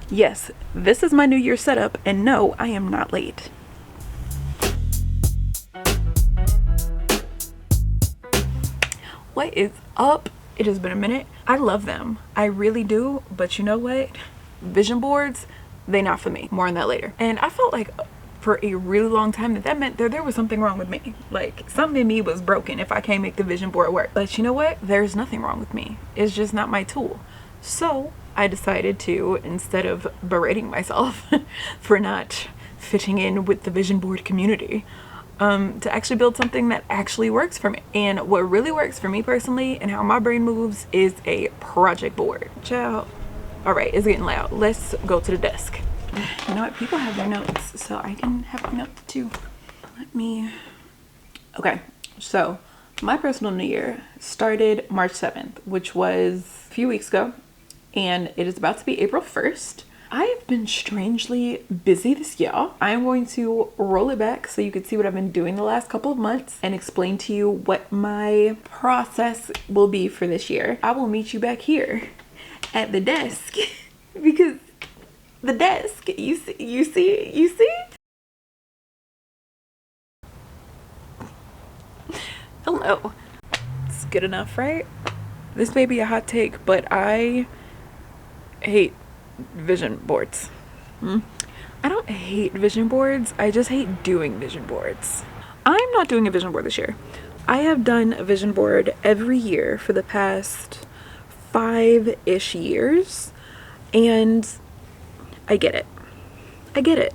Yes, this is my New Year setup, and no, I am not late. What is up? It has been a minute. I love them. I really do, but you know what? Vision boards, they not for me. More on that later. And I felt like for a really long time that meant there was something wrong with me. Like, something in me was broken if I can't make the vision board work. But you know what? There's nothing wrong with me. It's just not my tool. So I decided to, instead of berating myself for not fitting in with the vision board community, to actually build something that actually works for me. And what really works for me personally and how my brain moves is a project board. Ciao. All right, it's getting loud. Let's go to the desk. You know what? People have their notes, so I can have my notes too. Okay, so my personal New Year started March 7th, which was a few weeks ago, and it is about to be April 1st. I have been strangely busy this year. I am going to roll it back so you can see what I've been doing the last couple of months and explain to you what my process will be for this year. I will meet you back here at the desk because the desk, you see? Hello. It's good enough, right? This may be a hot take, but I hate vision boards. I don't hate vision boards, I just hate doing vision boards. I'm not doing a vision board this year. I have done a vision board every year for the past 5-ish years, and I get it.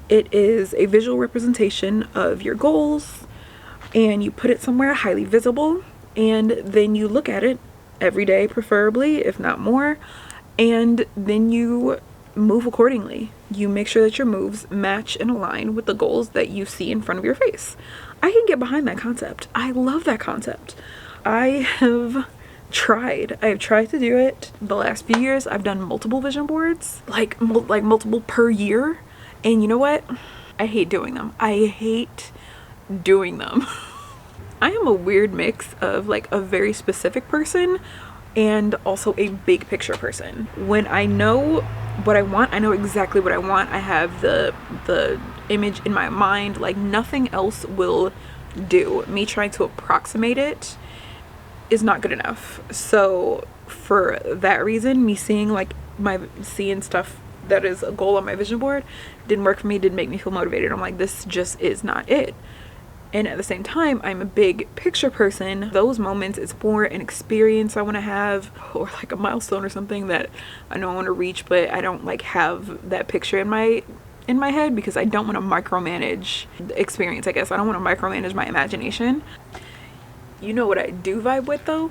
It is a visual representation of your goals, and you put it somewhere highly visible, and then you look at it every day, preferably, if not more, and then you move accordingly. You make sure that your moves match and align with the goals that you see in front of your face. I can get behind that concept. I love that concept. I have tried to do it the last few years. I've done multiple vision boards, like multiple per year, and you know what? I hate doing them. I am a weird mix of like a very specific person and also a big picture person. When I know what I want, I know exactly what I want. I have the image in my mind. Like, nothing else will do. Me trying to approximate it is not good enough. So for that reason, me seeing stuff that is a goal on my vision board didn't work for me, didn't make me feel motivated. I'm like, this just is not it. And at the same time, I'm a big picture person. Those moments, it's more an experience I want to have, or like a milestone or something that I know I want to reach, but I don't like have that picture in my head because I don't want to micromanage the experience, I guess. I don't want to micromanage my imagination. You know what I do vibe with though?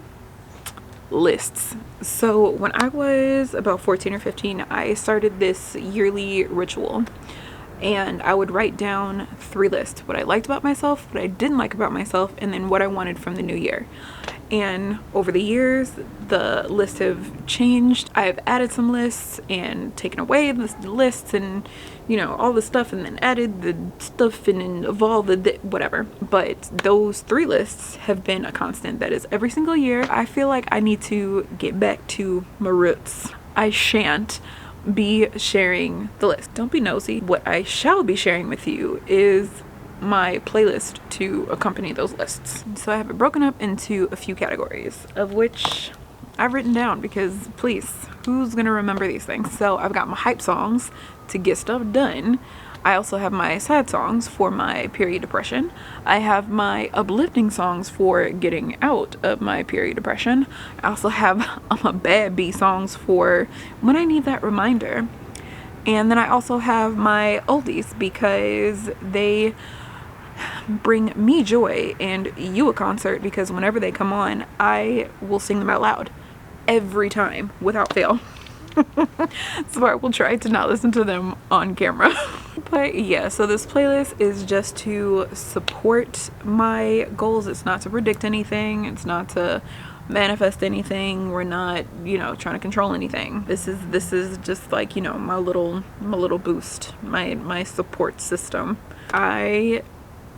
Lists. So when I was about 14 or 15, I started this yearly ritual. And I would write down 3 lists: what I liked about myself, what I didn't like about myself, and then what I wanted from the new year. And over the years, the lists have changed. I've added some lists and taken away the lists and, you know, all the stuff, and then added the stuff and then evolved the whatever. But those 3 lists have been a constant. That is every single year. I feel like I need to get back to my roots. I shan't be sharing the list. Don't be nosy. What I shall be sharing with you is my playlist to accompany those lists. So I have it broken up into a few categories, of which I've written down because, please, who's gonna remember these things? So I've got my hype songs to get stuff done. I also have my sad songs for my period depression. I have my uplifting songs for getting out of my period depression. I also have my bad B songs for when I need that reminder. And then I also have my oldies because they bring me joy and you a concert, because whenever they come on, I will sing them out loud every time without fail. So I will try to not listen to them on camera. But yeah, so this playlist is just to support my goals. It's not to predict anything. It's not to manifest anything. We're not, you know, trying to control anything. This is just like, you know, my little boost, my support system. I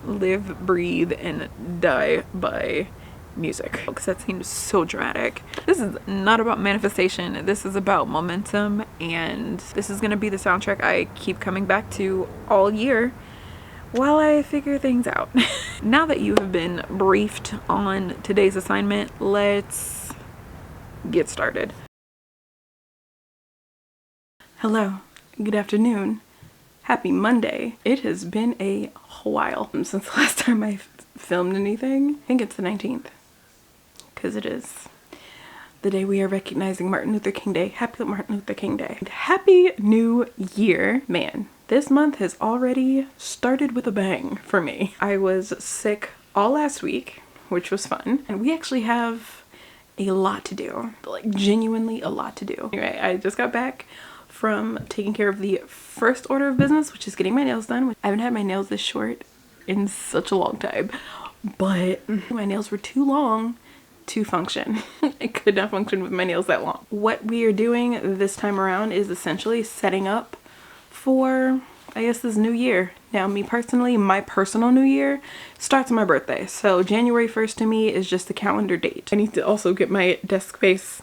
live, breathe, and die by music, because that seems so dramatic. This is not about manifestation. This is about momentum, and this is gonna be the soundtrack I keep coming back to all year while I figure things out. Now that you have been briefed on today's assignment, let's get started. Hello, good afternoon, happy Monday. It has been a while since the last time I filmed anything. I think it's the 19th, because it is the day we are recognizing Martin Luther King Day. Happy Martin Luther King Day. Happy New Year. Man, this month has already started with a bang for me. I was sick all last week, which was fun, and we actually have a lot to do, like genuinely a lot to do. Anyway, I just got back from taking care of the first order of business, which is getting my nails done. I haven't had my nails this short in such a long time, but my nails were too long to function. I could not function with my nails that long. What we are doing this time around is essentially setting up for, I guess, this new year. Now, me personally, my personal new year starts on my birthday. So January 1st to me is just the calendar date. I need to also get my desk space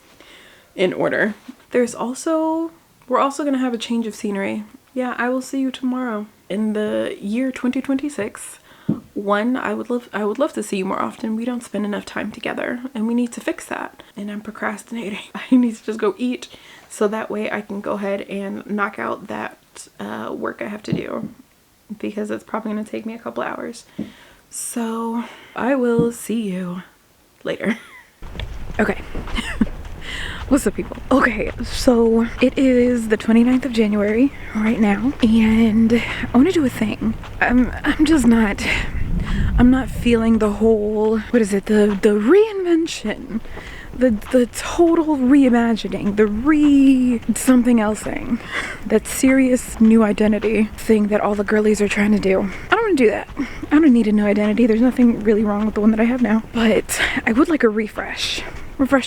in order. We're also gonna have a change of scenery. Yeah, I will see you tomorrow. In the year 2026, I would love to see you more often. We don't spend enough time together, and we need to fix that. And I'm procrastinating. I need to just go eat, so that way I can go ahead and knock out that work I have to do, because it's probably gonna take me a couple hours. So I will see you later. Okay. What's up, people? Okay, so it is the 29th of January right now, and I want to do a thing. I'm not feeling the whole, what is it, the reinvention, the total reimagining, the something else thing, that serious new identity thing that all the girlies are trying to do. I don't want to do that. I don't need a new identity. There's nothing really wrong with the one that I have now, but I would like a refresh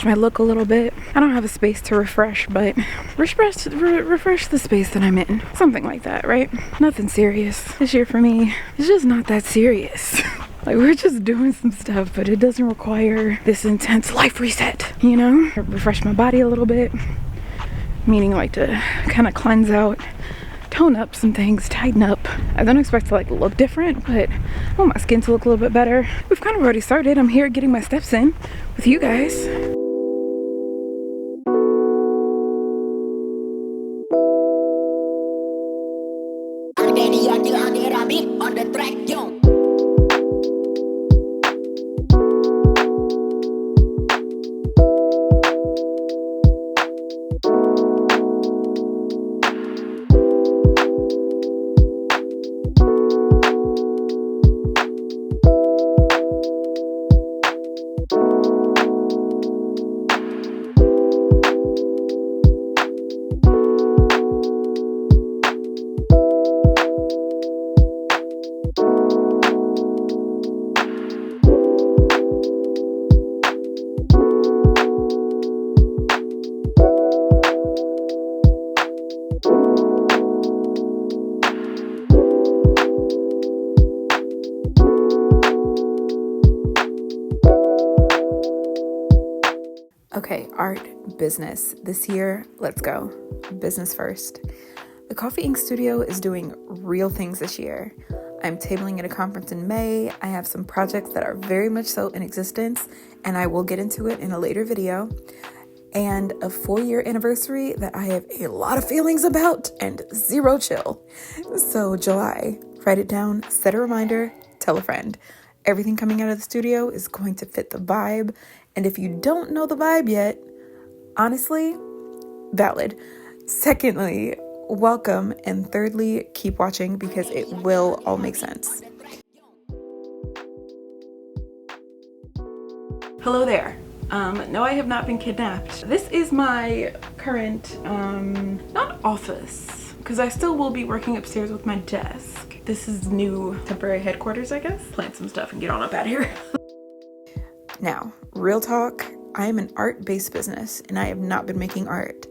my look a little bit. I don't have a space to refresh, but refresh the space that I'm in. Something like that, right? Nothing serious. This year for me, it's just not that serious. Like, we're just doing some stuff, but it doesn't require this intense life reset, you know? Refresh my body a little bit, meaning like to kind of cleanse out, tone up some things, tighten up. I don't expect to like look different, but I want my skin to look a little bit better. We've kind of already started. I'm here getting my steps in with you guys. On the track, yo. Okay, art, business. This year, let's go. Business first. The Coffee Ink Studio is doing real things this year. I'm tabling at a conference in May. I have some projects that are very much so in existence, and I will get into it in a later video. And a 4-year anniversary that I have a lot of feelings about and zero chill. So July, write it down, set a reminder, tell a friend. Everything coming out of the studio is going to fit the vibe. And if you don't know the vibe yet, honestly, valid. Secondly, welcome. And thirdly, keep watching because it will all make sense. Hello there. No, I have not been kidnapped. This is my current, not office, because I still will be working upstairs with my desk. This is new temporary headquarters, I guess. Plant some stuff and get on up out of here. Now, real talk, I am an art-based business and I have not been making art.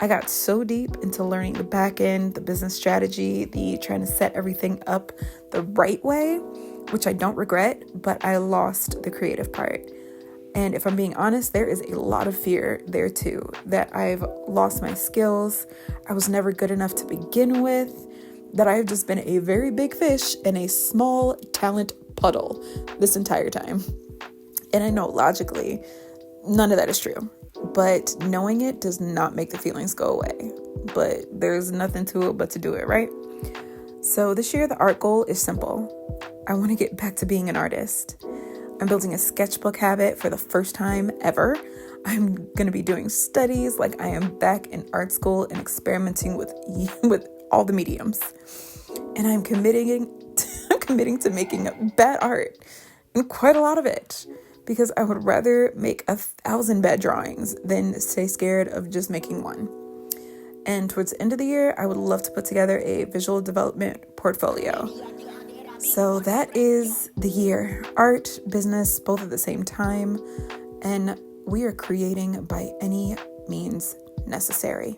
I got so deep into learning the back end, the business strategy, the trying to set everything up the right way, which I don't regret, but I lost the creative part. And if I'm being honest, there is a lot of fear there too, that I've lost my skills, I was never good enough to begin with, that I've just been a very big fish in a small talent puddle this entire time. And I know logically, none of that is true, but knowing it does not make the feelings go away. But there's nothing to it but to do it, right? So this year, the art goal is simple. I want to get back to being an artist. I'm building a sketchbook habit for the first time ever. I'm going to be doing studies like I am back in art school and experimenting with all the mediums. And I'm committing to making bad art, and quite a lot of it, because I would rather make 1,000 bad drawings than stay scared of just making one. And towards the end of the year, I would love to put together a visual development portfolio. So that is the year. Art, business, both at the same time. And we are creating by any means necessary.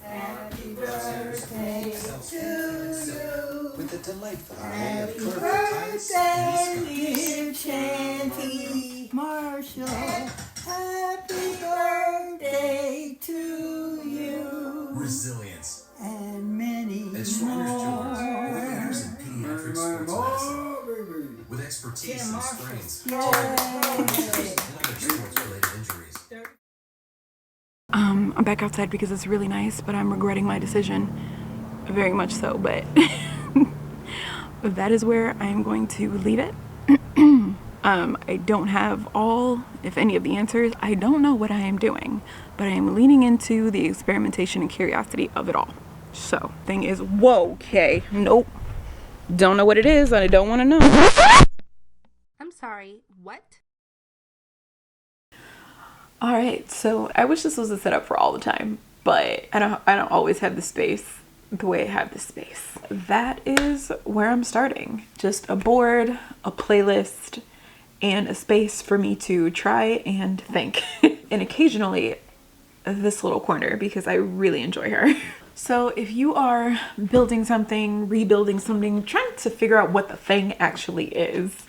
Happy birthday to you. With a delightful Happy birthday, dear Chanty Marshall. Happy birthday to you. resilience, And many and Schreiner's more. Jewelers, and pediatric sports medicine, with expertise in sprains, Yay. and other sports-related injuries. I'm back outside because it's really nice, but I'm regretting my decision, very much so, but that is where I am going to leave it. I don't have all, if any, of the answers. I don't know what I am doing, but I am leaning into the experimentation and curiosity of it all. So, thing is, whoa, okay, nope. Don't know what it is, and I don't want to know. I'm sorry, what? All right, so I wish this was a setup for all the time, but I don't always have the space the way I have the space. That is where I'm starting. Just a board, a playlist, and a space for me to try and think. And occasionally this little corner, because I really enjoy her. So if you are building something, rebuilding something, trying to figure out what the thing actually is,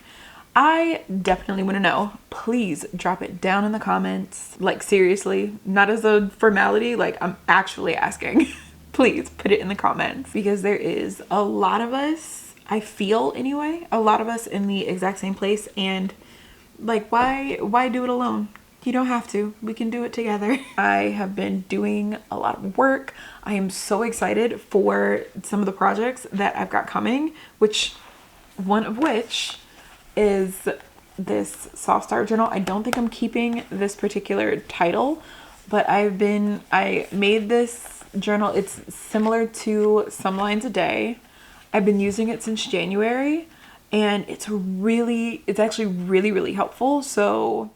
I definitely want to know. Please drop it down in the comments. Like, seriously, not as a formality, like I'm actually asking. Please put it in the comments, because there is a lot of us, I feel anyway, a lot of us in the exact same place, and like, why do it alone? You don't have to. We can do it together. I have been doing a lot of work. I am so excited for some of the projects that I've got coming, one of which is this soft start journal. I don't think I'm keeping this particular title, but I made this journal. It's similar to Some Lines a Day. I've been using it since January, and it's actually really, really helpful. So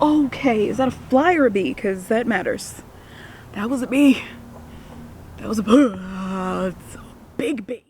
okay, is that a fly or a bee? Because that matters. That was a bee. That was a big bee.